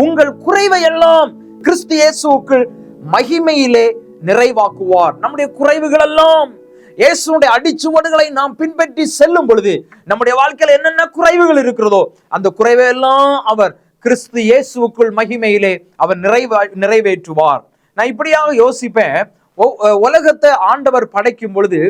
உங்கள் குறைவை எல்லாம் கிறிஸ்து இயேசுவுக்குள் மகிமையிலே நிறைவாக்குவார். நம்முடைய குறைவுகள் எல்லாம் இயேசுடைய அடிச்சுவடுகளை நாம் பின்பற்றி செல்லும் பொழுது நம்முடைய வாழ்க்கையில என்னென்ன குறைவுகள் இருக்கிறதோ அந்த குறைவை எல்லாம் அவர் கிறிஸ்து இயேசுவுக்குள் மகிமையிலே அவர் நிறைவேற்றுவார். நான் இப்படியாக யோசிப்பேன், உலகத்தை ஆண்டவர் படைக்கும் பொழுது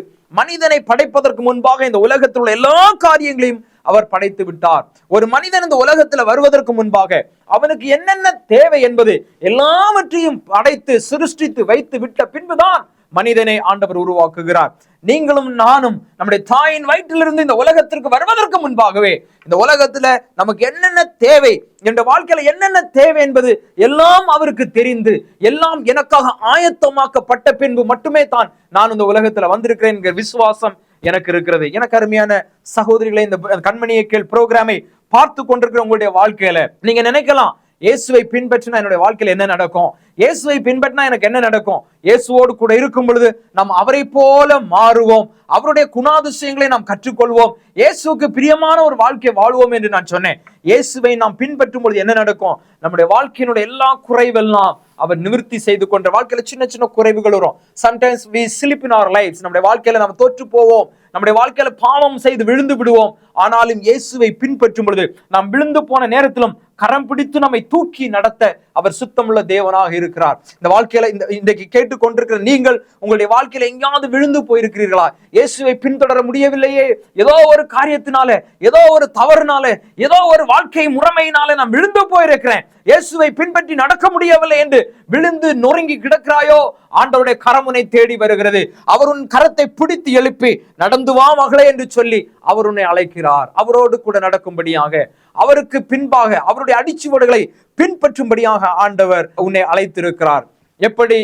மனிதனை படைப்பதற்கு முன்பாக இந்த உலகத்தில் உள்ள எல்லா காரியங்களையும் அவர் படைத்து விட்டார். ஒரு மனிதன் இந்த உலகத்துல வருவதற்கு முன்பாக அவனுக்கு என்னென்ன தேவை என்பது எல்லாவற்றையும் படைத்து சிருஷ்டித்து வைத்து விட்ட பின்புதான் மனிதனை ஆண்டவர் உருவாக்குகிறார். நீங்களும் நானும் நம்முடைய தாயின் வயிற்றிலிருந்து இந்த உலகத்திற்கு வருவதற்கு முன்பாகவே இந்த உலகத்துல நமக்கு என்னென்ன தேவை, என்ற வாழ்க்கையில என்னென்ன தேவை என்பது எல்லாம் அவருக்கு தெரிந்து எல்லாம் எனக்காக ஆயத்தமாக்கப்பட்ட பின்பு மட்டுமே தான் நான் இந்த உலகத்துல வந்திருக்கிறேன் என்கிற விசுவாசம் எனக்கு இருக்கிறது. எனக்கு அருமையான சகோதரிகளை, இந்த கண்மணியை கேள் புரோகிராமை பார்த்து கொண்டிருக்கிற உங்களுடைய வாழ்க்கையில நீங்க நினைக்கலாம், இயேசுவை பின்பற்றினா என்னுடைய வாழ்க்கையில என்ன நடக்கும், இயேசுவை பின்பற்றினா எனக்கு என்ன நடக்கும், இயேசுவோடு கூட இருக்கும் பொழுது நாம் அவரை போல மாறுவோம், அவருடைய குணாதிசயங்களை நாம் கற்றுக்கொள்வோம், இயேசுக்கு பிரியமான ஒரு வாழ்க்கை வாழ்வோம் என்று நான் சொன்னேன். இயேசுவை நாம் பின்பற்றும் பொழுது என்ன நடக்கும்? நம்முடைய வாழ்க்கையினுடைய எல்லா குறைவெல்லாம் அவர் நிவர்த்தி செய்து கொண்ட வாழ்க்கையில சின்ன சின்ன குறைவுகள் வரும். Sometimes we slip in our lives. நம்முடைய வாழ்க்கையில நம்ம தோற்று போவோம், நம்முடைய வாழ்க்கையில பாவம் செய்து விழுந்து விடுவோம். ஆனாலும் இயேசுவை பின்பற்றும் பொழுது நாம் விழுந்து போன நேரத்திலும் கரம் பிடித்து நம்மை தூக்கி நடத்த அவர் சுத்தமுள்ள தேவனாக இருக்கிறார். இந்த வாழ்க்கையில இன்றைக்கு கேட்டுக்கொண்டிருக்கிற நீங்கள் உங்களுடைய வாழ்க்கையில எங்கேயாவது விழுந்து போயிருக்கிறீர்களா? இயேசுவை பின்தொடர முடியவில்லையே, ஏதோ ஒரு காரியத்தினால, ஏதோ ஒரு தவறுனால, ஏதோ ஒரு வாழ்க்கை முறைமையினால நான் விழுந்து போயிருக்கிறேன், இயேசுவை பின்பற்றி நடக்க முடியவில்லை என்று விழுந்து நொறுங்கி கிடக்கிறாயோ? ஆண்டவருடைய கரமுனை தேடி வருகிறது. அவர் உன் கரத்தை பிடித்து எழுப்பி நடந்து வா மகளே என்று சொல்லி அவர் உன்னை அழைக்கிறார். அவரோடு கூட நடக்கும்படியாக, அவருக்கு பின்பாக அவருடைய அடிச்சுவடுகளை பின்பற்றும்படியாக ஆண்டவர் உன்னை அழைத்திருக்கிறார். எப்படி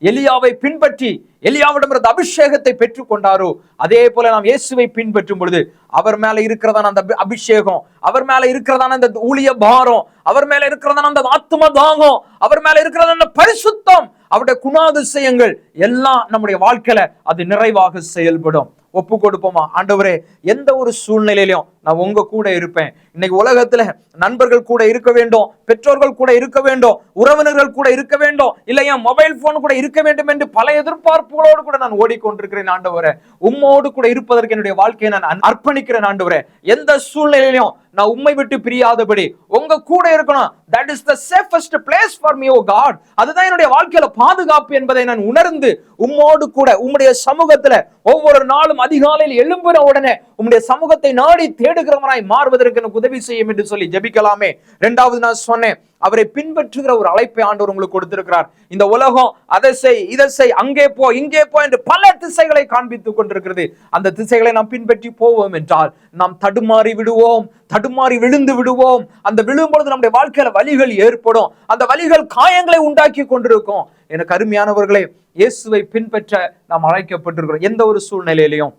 எலியாவை பின்பற்றி எலியாவிடம் இருந்த அபிஷேகத்தை பெற்றுக் கொண்டாரோ அதே போல நாம் இயேசுவை பின்பற்றும் பொழுது அவர் மேல இருக்கிறதான அந்த அபிஷேகம், அவர் மேல இருக்கிறதான அந்த ஊழிய பாரம், அவர் மேல இருக்கிறதான அந்த ஆத்தும தாகம், அவர் மேல இருக்கிறதான அந்த பரிசுத்தம், அவருடைய குணாதிசயங்கள் எல்லாம் நம்முடைய வாழ்க்கையில அது நிறைவாக செயல்படும். ஒப்பு கொடுப்போமா? ஆண்டவரே, எந்த ஒரு சூழ்நிலையிலும் நான் உங்க கூட இருப்பேன். இன்னைக்கு உலகத்துல நண்பர்கள் கூட இருக்க வேண்டும், பெற்றோர்கள் கூட இருக்க வேண்டும், உறவினர்கள் கூட இருக்க வேண்டும், இல்லையா மொபைல் போன் கூட இருக்க வேண்டும் என்று பல எதிர்பார்ப்புகளோடு கூட நான் ஓடிக்கொண்டிருக்கிறேன் ஆண்டவரே. உம்மோடு கூட இருப்பதற்கு என்னுடைய வாழ்க்கையை நான் அர்ப்பணிக்கிறேன் ஆண்டவரே. எந்த சூழ்நிலையிலும் நான் உம்மை விட்டு பிரியாதபடி உங்க கூட இருக்கணும். that is the safest place for me, oh God. அதுதான் என்னுடைய வாழ்க்கையில பாதுகாப்பு என்பதை நான் உணர்ந்து உம்மோடு கூட உம்முடைய சமூகத்துல ஒவ்வொரு நாளும் அதிகாலையில் எழும்புற உடனே உம்முடைய சமூகத்தை நாடி தேடுகிறவனாய் மாறுவதற்கு எனக்கு உதவி செய்யும் என்று சொல்லி ஜெபிக்கலாமே. இரண்டாவது நான் சொன்னேன், அவரை பின்பற்றுகிற ஒரு அழைப்பை ஆண்டவர் உங்களுக்கு கொடுத்திருக்கிறார். இந்த உலகம் அதை செய், இதை செய், அங்கே போ, இங்கே போ என்று பல திசைகளை காண்பித்துக் கொண்டிருக்கிறது. அந்த திசைகளை நாம் பின்பற்றி போவோம் என்றால் நாம் தடுமாறி விடுவோம், தடுமாறி விழுந்து விடுவோம். அந்த விழும் பொழுது நம்முடைய வாழ்க்கையில வலிகள் ஏற்படும். அந்த வலிகள் காயங்களை உண்டாக்கி கொண்டிருக்கும். எனக்கு அருமையானவர்களே, இயேசுவை பின்பற்ற நாம் அழைக்கப்பட்டிருக்கிறோம். எந்த ஒரு சூழ்நிலையிலையும்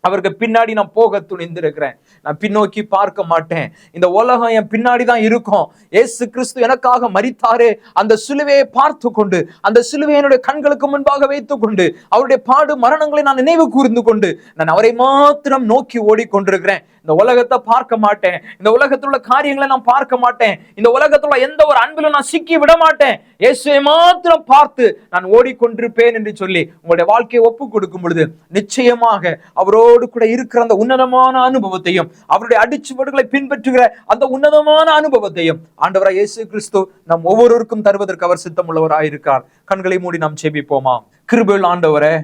அவருக்கு பின்னாடி நான் போக துணிந்திருக்கிறேன். நான் பின்னோக்கி பார்க்க மாட்டேன். இந்த உலகம் என் பின்னாடி தான் இருக்கும். இயேசு கிறிஸ்து எனக்காக மரித்தாரே, அந்த சிலுவையை பார்த்து கொண்டு, அந்த சிலுவையை என்னுடைய கண்களுக்கு முன்பாக வைத்துக் கொண்டு, அவருடைய பாடு மரணங்களை நான் நினைவு கூர்ந்து கொண்டு நான் அவரை மாத்திரம் நோக்கி ஓடிக்கொண்டிருக்கிறேன். இந்த உலகத்தை பார்க்க மாட்டேன். இந்த உலகத்தில் உள்ள காரியங்களை நான் பார்க்க மாட்டேன். இந்த உலகத்துல எந்த ஒரு அன்பிலும் நான் சிக்கி விட மாட்டேன். இயேசுவை மாத்திரம் பார்த்து நான் ஓடிக்கொண்டிருப்பேன் என்று சொல்லி உங்களுடைய வாழ்க்கையை ஒப்பு கொடுக்கும் பொழுது நிச்சயமாக அவரோடு கூட இருக்கிற அந்த உன்னதமான அனுபவத்தையும், அவருடைய அடிச்சுவடுகளை பின்பற்றுகிற அந்த உன்னதமான அனுபவத்தையும் ஆண்டவராய் இயேசு கிறிஸ்து நம் ஒவ்வொருவருக்கும் தருவதற்கு அவர் சித்தம் உள்ளவராயிருக்கிறார். கண்களை மூடி நாம் ஜெபிப்போமா. கிருபையுள்ள ஆண்டவரே,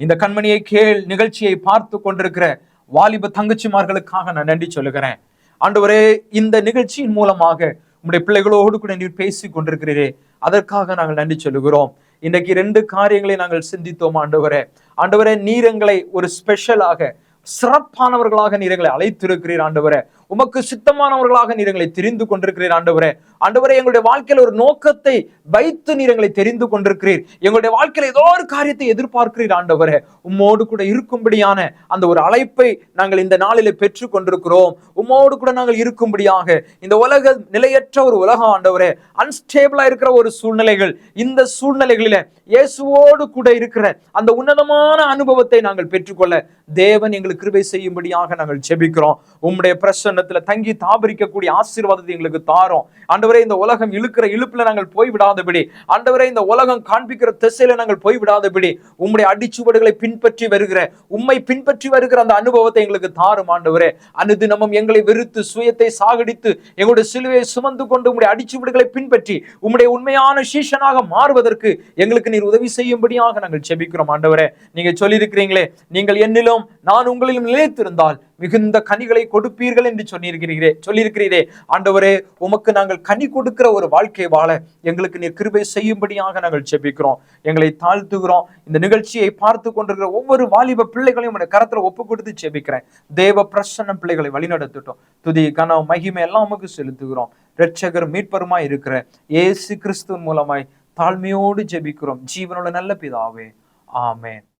இந்த கண்மணியை கேள் நிகழ்ச்சியை பார்த்து கொண்டிருக்கிற வாலிப தங்கச்சிமார்களுக்காக நான் நன்றி சொல்லுகிறேன் ஆண்டவரே. இந்த நிகழ்ச்சியின் மூலமாக உங்களுடைய பிள்ளைகளோடு கூட நீர் பேசி கொண்டிருக்கிறீரே, அதற்காக நாங்கள் நன்றி சொல்லுகிறோம். இன்றைக்கு 2 காரியங்களை நாங்கள் சிந்தித்தோம் ஆண்டவரே. ஆண்டவரே, நீர் எங்களை ஒரு ஸ்பெஷலாக சிறப்பானவர்களாக நீர் எங்களை அழைத்திருக்கிறீர் ஆண்டவரே. உமக்கு சித்தமானவர்களாக நீர் எங்களை தெரிந்து கொண்டிருக்கிறீர் ஆண்டவரே. ஆண்டவரே, எங்களுடைய வாழ்க்கையில ஒரு நோக்கத்தை வைத்து நீர் எங்களை தெரிந்து கொண்டிருக்கிறீர். எங்களுடைய வாழ்க்கையில ஏதோ ஒரு காரியத்தை எதிர்பார்க்கிறீர் ஆண்டவரே. உம்மோடு கூட இருக்கும்படியான அந்த ஒரு அழைப்பை நாங்கள் இந்த நாளிலே பெற்று கொண்டிருக்கிறோம். உம்மோடு கூட நாங்கள் இருக்கும்படியாக இந்த உலக நிலையற்ற ஒரு உலகம் ஆண்டவரே, அன்ஸ்டேபிளா இருக்கிற ஒரு சூழ்நிலைகள், இந்த சூழ்நிலைகளில இயேசுவோடு கூட இருக்கிற அந்த உன்னதமான அனுபவத்தை நாங்கள் பெற்றுக்கொள்ள தேவன் எங்களுக்கு கிருபை செய்யும்படியாக நாங்கள் ஜெபிக்கிறோம். உம்முடைய பிரசன்னத்துல தங்கி தாபரிக்கக்கூடிய ஆசீர்வாதத்தை எங்களுக்கு தாரோம் ஆண்டவரே. இந்த உலகம் இழுக்கிற இழுப்புல நாங்கள் போய்விடாதபடி, ஆண்டவரே, இந்த உலகம் காண்பிக்கிற திசையில நாங்கள் போய்விடாதபடி உம்முடைய அடிச்சுவடுகளை பின்பற்றி வருகிற, உம்மை பின்பற்றி வருகிற அந்த அனுபவத்தை எங்களுக்கு தாரும் ஆண்டவரே. அனுதினமும் எங்களை வெறுத்து சுயத்தை சாகடித்து எங்களுடைய சிலுவையை சுமந்து கொண்டு உம்முடைய அடிச்சுவடுகளை பின்பற்றி உம்முடைய உண்மையான சீஷனாக மாறுவதற்கு எங்களுக்கு நீர் உதவி செய்யும்படியாக நாங்கள் ஜெபிக்கிறோம் ஆண்டவரே. நீங்க சொல்லியிருக்கிறீங்களே, நீங்கள் என்னிலும் நான் உங்களிலும் நிலைத்திருந்தால் மிகுந்த கனிகளை கொடுப்பீர்கள் என்று சொல்லியிருக்கிறீரே ஆண்டவரே. உமக்கு நாங்கள் கனி கொடுக்கிற ஒரு வாழ்க்கை வாழ எங்களுக்கு நீர் கிருபை செய்யும்படியாக நாங்கள் ஜெபிக்கிறோம். எங்களை தாழ்த்துகிறோம். இந்த நிகழ்ச்சியை பார்த்து கொண்டிருக்கிற ஒவ்வொரு வாலிப பிள்ளைகளையும் உடைய கரத்துல ஒப்பு கொடுத்து ஜெபிக்கிறேன். தேவ பிரசன்ன பிள்ளைகளை வழிநடத்தட்டும். துதி கன மகிமை எல்லாம் உமக்கு செலுத்துகிறோம். இரட்சகர் மீட்பருமாய் இருக்கிற இயேசு கிறிஸ்துவின் மூலமாய் தாழ்மையோடு ஜெபிக்கிறோம் ஜீவனுள்ள நல்ல பிதாவே, ஆமென்.